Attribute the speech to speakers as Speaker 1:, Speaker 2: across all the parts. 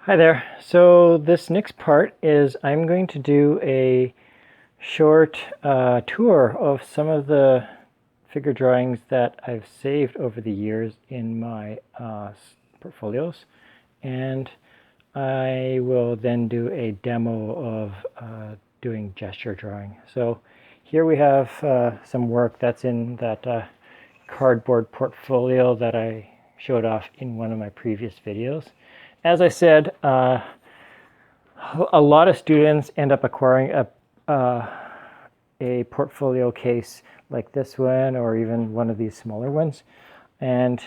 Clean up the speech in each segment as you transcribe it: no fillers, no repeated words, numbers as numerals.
Speaker 1: Hi there. So this next part is I'm going to do a short tour of some of the figure drawings that I've saved over the years in my portfolios, and I will then do a demo of doing gesture drawing. So here we have some work that's in that cardboard portfolio that I showed off in one of my previous videos. As I said, a lot of students end up acquiring a portfolio case like this one, or even one of these smaller ones. And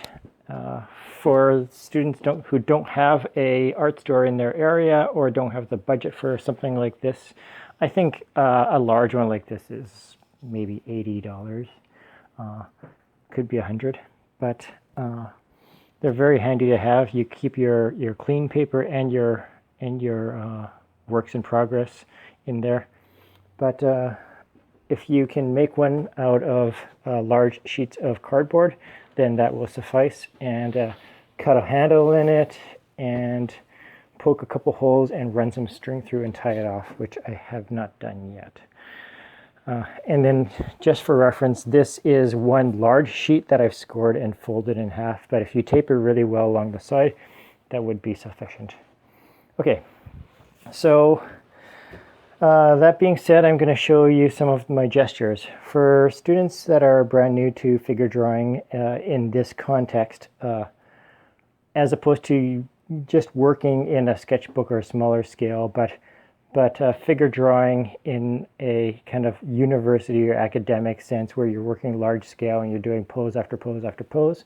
Speaker 1: for students who don't have a art store in their area or don't have the budget for something like this, I think a large one like this is maybe $80. Could be 100, but they're very handy to have. You keep your clean paper and your works in progress in there. But if you can make one out of large sheets of cardboard, then that will suffice. And cut a handle in it and poke a couple holes and run some string through and tie it off, which I have not done yet. And then just for reference, this is one large sheet that I've scored and folded in half, but if you taper really well along the side, that would be sufficient. Okay, so that being said, I'm going to show you some of my gestures. For students that are brand new to figure drawing in this context, as opposed to just working in a sketchbook or a smaller scale, but figure drawing in a kind of university or academic sense where you're working large scale and you're doing pose after pose after pose,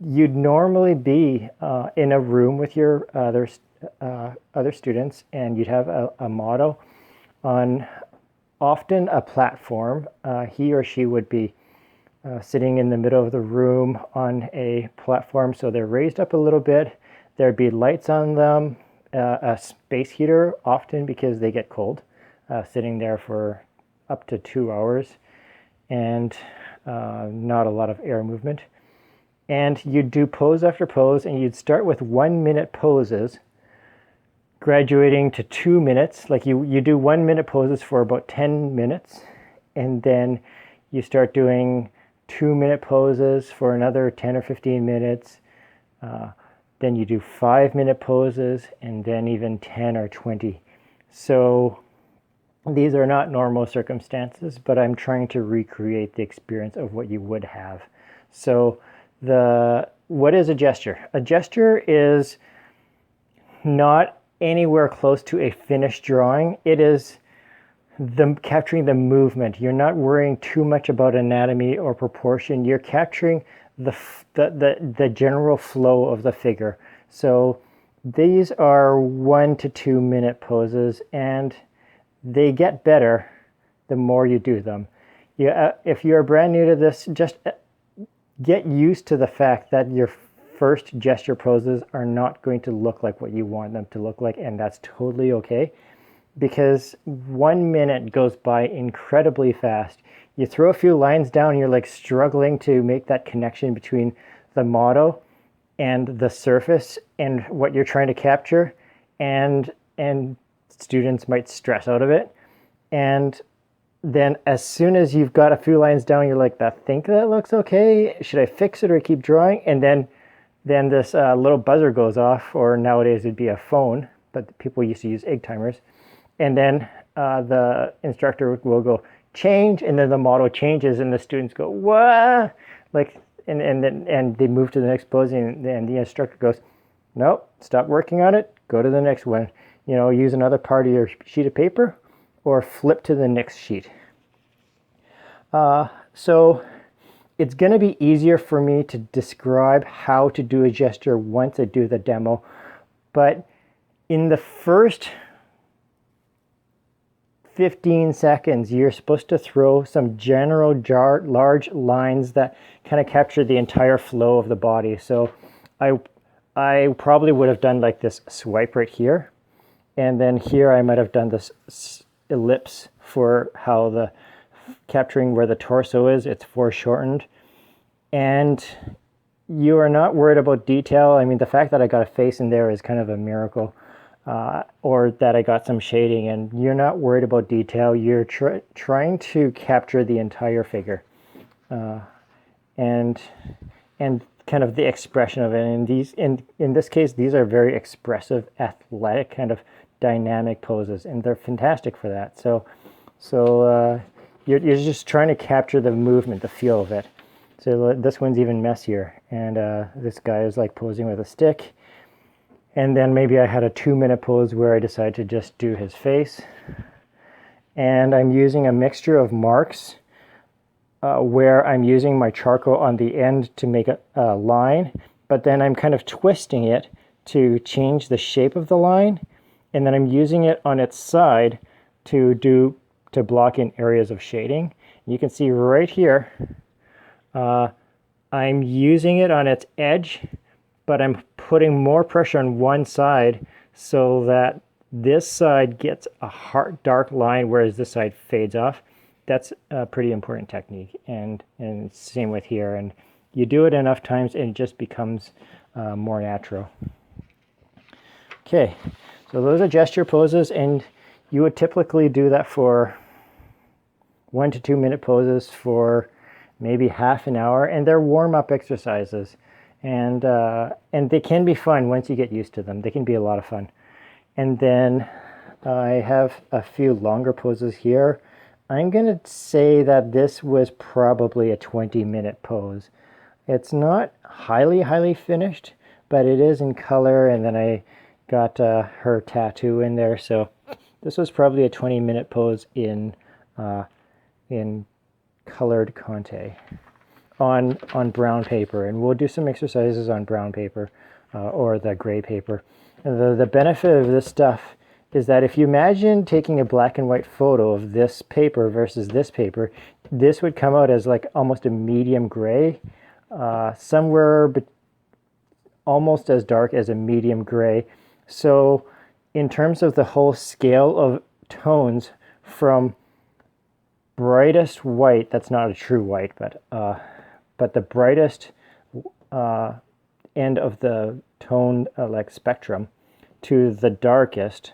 Speaker 1: you'd normally be in a room with your other students, and you'd have a model on often a platform. He or she would be sitting in the middle of the room on a platform, so they're raised up a little bit. There'd be lights on them, a space heater often because they get cold, sitting there for up to 2 hours, and not a lot of air movement. And you'd do pose after pose, and you'd start with 1-minute poses, graduating to 2 minutes. Like you do 1-minute poses for about 10 minutes, and then you start doing 2-minute poses for another 10 or 15 minutes. Then you do 5-minute poses, and then even 10 or 20. So these are not normal circumstances, but I'm trying to recreate the experience of what you would have. So what is a gesture? A gesture is not anywhere close to a finished drawing. It is capturing the movement. You're not worrying too much about anatomy or proportion. You're capturing the general flow of the figure. So these are 1 to 2 minute poses, and they get better the more you do them. If you're brand new to this, just get used to the fact that your first gesture poses are not going to look like what you want them to look like, and that's totally okay, because 1 minute goes by incredibly fast. You throw a few lines down, you're like struggling to make that connection between the model and the surface and what you're trying to capture, and students might stress out of it. And then as soon as you've got a few lines down, you're like, I think that looks okay. Should I fix it or keep drawing? And then this little buzzer goes off, or nowadays it'd be a phone, but people used to use egg timers. And then the instructor will go, change, and then the model changes, and the students go, what? Like, and they move to the next pose, and the instructor goes, nope, stop working on it, go to the next one. Use another part of your sheet of paper, or flip to the next sheet. So it's going to be easier for me to describe how to do a gesture once I do the demo, but in the first 15 seconds, you're supposed to throw some general large lines that kind of capture the entire flow of the body. So I probably would have done like this swipe right here, and then here I might have done this ellipse for how the capturing where the torso is. It's foreshortened, and you are not worried about detail. I mean, the fact that I got a face in there is kind of a miracle, or that I got some shading, and you're not worried about detail. You're trying to capture the entire figure, and and kind of the expression of it. And in this case, these are very expressive, athletic, kind of dynamic poses, and they're fantastic for that. So you're just trying to capture the movement, the feel of it. So this one's even messier, and this guy is like posing with a stick. And then maybe I had a 2-minute pose where I decided to just do his face. And I'm using a mixture of marks where I'm using my charcoal on the end to make a line, but then I'm kind of twisting it to change the shape of the line, and then I'm using it on its side to block in areas of shading. You can see right here, I'm using it on its edge, but I'm putting more pressure on one side so that this side gets a hard, dark line, whereas this side fades off. That's a pretty important technique, and same with here. And you do it enough times and it just becomes more natural. Okay, so those are gesture poses, and you would typically do that for 1 to 2 minute poses for maybe half an hour, and they're warm-up exercises, and they can be fun once you get used to them. They can be a lot of fun. And then I have a few longer poses here. I'm going to say that this was probably a 20-minute pose. It's not highly finished, but it is in color, and then I got her tattoo in there. So this was probably a 20-minute pose in colored Conte on brown paper, and we'll do some exercises on brown paper or the gray paper. And the benefit of this stuff is that if you imagine taking a black and white photo of this paper versus this paper, this would come out as like almost a medium gray, somewhere almost as dark as a medium gray. So in terms of the whole scale of tones, from brightest white, that's not a true white, but the brightest end of the tone like spectrum to the darkest,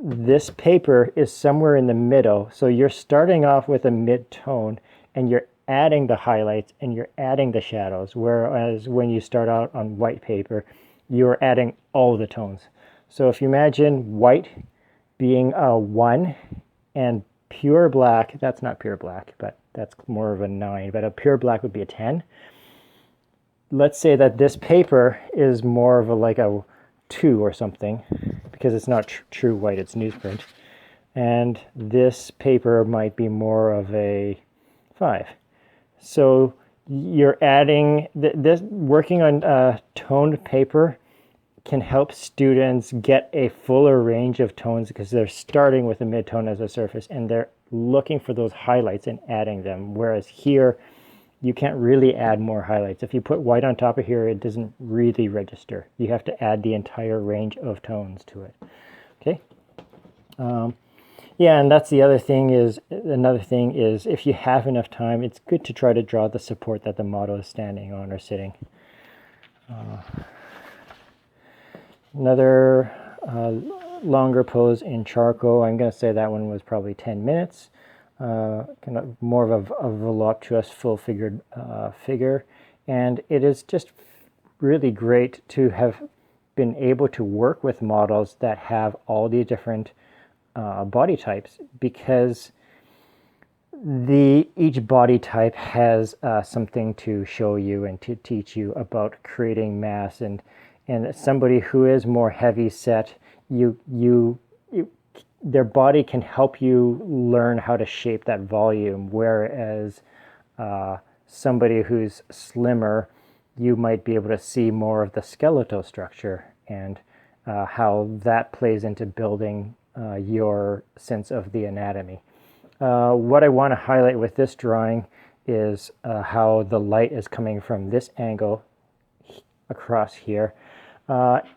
Speaker 1: this paper is somewhere in the middle. So you're starting off with a mid-tone, and you're adding the highlights and you're adding the shadows, whereas when you start out on white paper, you're adding all the tones. So if you imagine white being a 1 and pure black, that's not pure black, but that's more of a 9, but a pure black would be a 10. Let's say that this paper is more of like a 2 or something, because it's not true white, it's newsprint. And this paper might be more of a 5. So you're adding, this working on toned paper can help students get a fuller range of tones, because they're starting with a mid-tone as a surface and they're looking for those highlights and adding them. Whereas here, you can't really add more highlights. If you put white on top of here, it doesn't really register. You have to add the entire range of tones to it. Okay. Yeah, and that's the other thing is, another thing is, if you have enough time, it's good to try to draw the support that the model is standing on or sitting. Another longer pose in charcoal. I'm going to say that one was probably 10 minutes. Kind of more of a voluptuous, full-figured figure. And it is just really great to have been able to work with models that have all the different body types, because each body type has something to show you and to teach you about creating mass. And somebody who is more heavy set, their body can help you learn how to shape that volume, whereas somebody who's slimmer, you might be able to see more of the skeletal structure and how that plays into building your sense of the anatomy. What I want to highlight with this drawing is how the light is coming from this angle across here.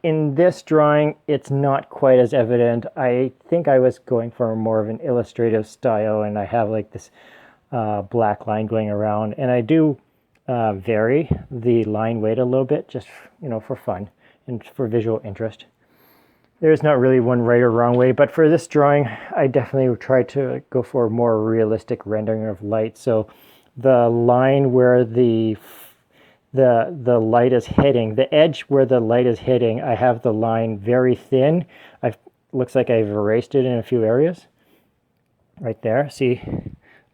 Speaker 1: In this drawing, it's not quite as evident. I think I was going for more of an illustrative style, and I have like this black line going around, and I do vary the line weight a little bit, just for fun and for visual interest. There's not really one right or wrong way, but for this drawing, I definitely tried to go for a more realistic rendering of light. So the line where the light is hitting, the edge where the light is hitting, I have the line very thin. Looks like I've erased it in a few areas. Right there, see,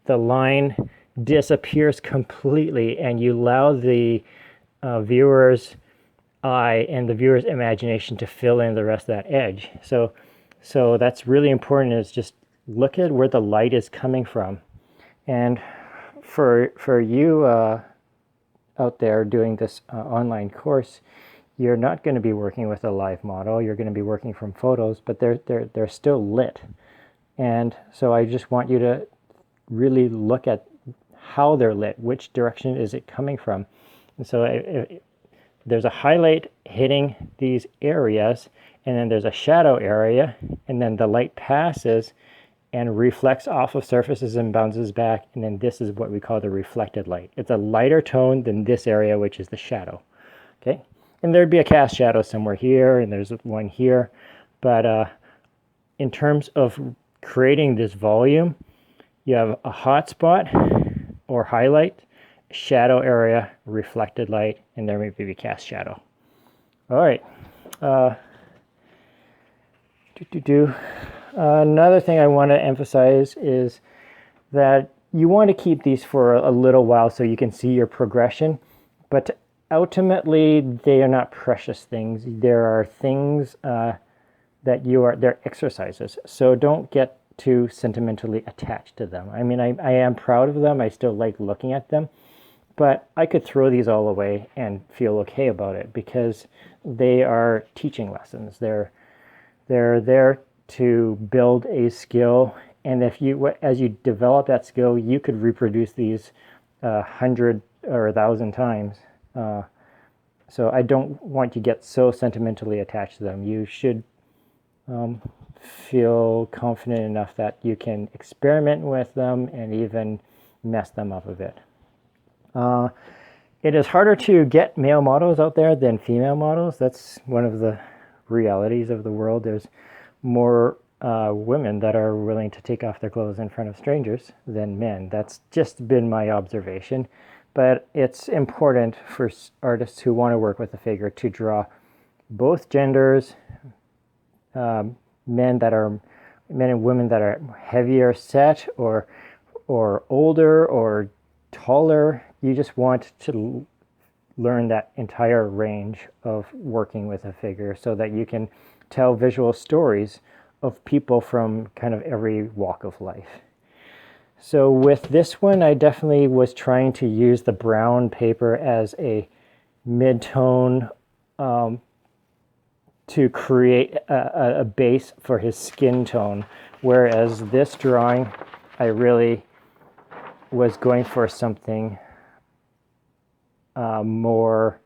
Speaker 1: the line disappears completely, and you allow the viewer's eye and the viewer's imagination to fill in the rest of that edge. So that's really important, is just look at where the light is coming from. And for you out there doing this online course, you're not going to be working with a live model. You're going to be working from photos, but they're still lit. And so I just want you to really look at how they're lit, which direction is it coming from. And so there's a highlight hitting these areas, and then there's a shadow area, and then the light passes and reflects off of surfaces and bounces back, and then this is what we call the reflected light. It's a lighter tone than this area, which is the shadow. Okay, and there'd be a cast shadow somewhere here, and there's one here, but in terms of creating this volume, you have a hot spot or highlight, shadow area, reflected light, and there may be a cast shadow. All right. Another thing I want to emphasize is that you want to keep these for a little while so you can see your progression, but ultimately they are not precious things. There are things they're exercises, so don't get too sentimentally attached to them. I mean, I am proud of them. I still like looking at them, but I could throw these all away and feel okay about it, because they are teaching lessons. They're there to build a skill, and as you develop that skill, you could reproduce these 100 or 1,000 times. So I don't want you to get so sentimentally attached to them. You should feel confident enough that you can experiment with them and even mess them up a bit. It is harder to get male models out there than female models. That's one of the realities of the world. There's more women that are willing to take off their clothes in front of strangers than men. That's just been my observation. But it's important for artists who want to work with a figure to draw both genders, men and women that are heavier set or older or taller. You just want to learn that entire range of working with a figure so that you can tell visual stories of people from kind of every walk of life. So with this one, I definitely was trying to use the brown paper as a mid-tone to create a base for his skin tone, whereas this drawing, I really was going for something more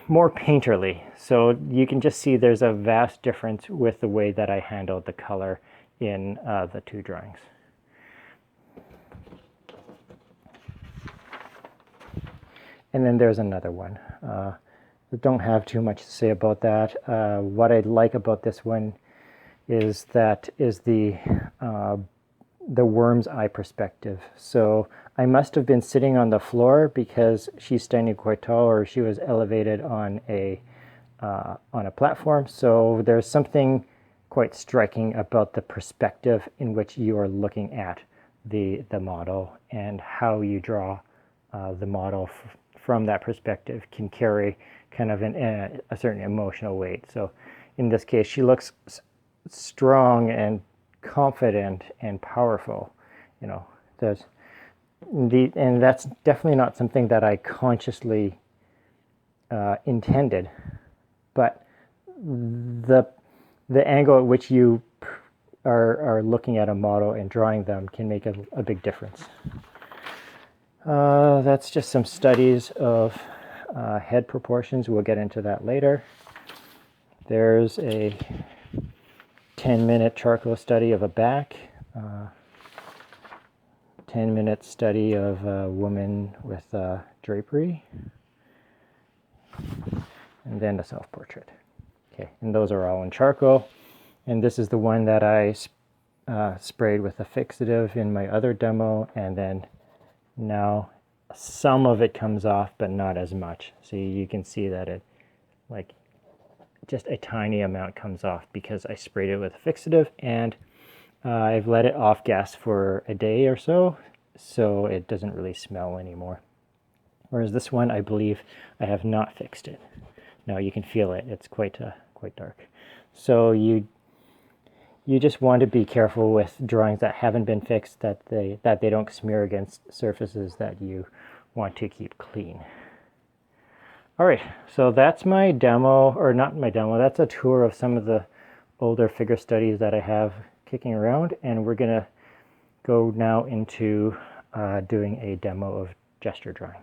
Speaker 1: painterly. So you can just see there's a vast difference with the way that I handled the color in the two drawings. And then there's another one. I don't have too much to say about that. What I like about this one is the worm's eye perspective. So I must have been sitting on the floor because she's standing quite tall, or she was elevated on a platform. So there's something quite striking about the perspective in which you are looking at the model, and how you draw the model from that perspective can carry kind of a certain emotional weight. So in this case, she looks strong and confident and powerful, and that's definitely not something that I consciously intended, but the angle at which you are looking at a model and drawing them can make a big difference. That's just some studies of head proportions. We'll get into that later. There's a 10-minute charcoal study of a back. 10-minute study of a woman with drapery, and then a self-portrait. Okay, and those are all in charcoal. And this is the one that I sprayed with a fixative in my other demo, and then now some of it comes off, but not as much. So you can see that it, like, just a tiny amount comes off because I sprayed it with a fixative, and I've let it off gas for a day or so, so it doesn't really smell anymore. Whereas this one, I believe I have not fixed it. Now you can feel it; it's quite dark. So you just want to be careful with drawings that haven't been fixed, that they don't smear against surfaces that you want to keep clean. All right, so that's my demo, or not my demo, that's a tour of some of the older figure studies that I have kicking around, and we're gonna go now into doing a demo of gesture drawing.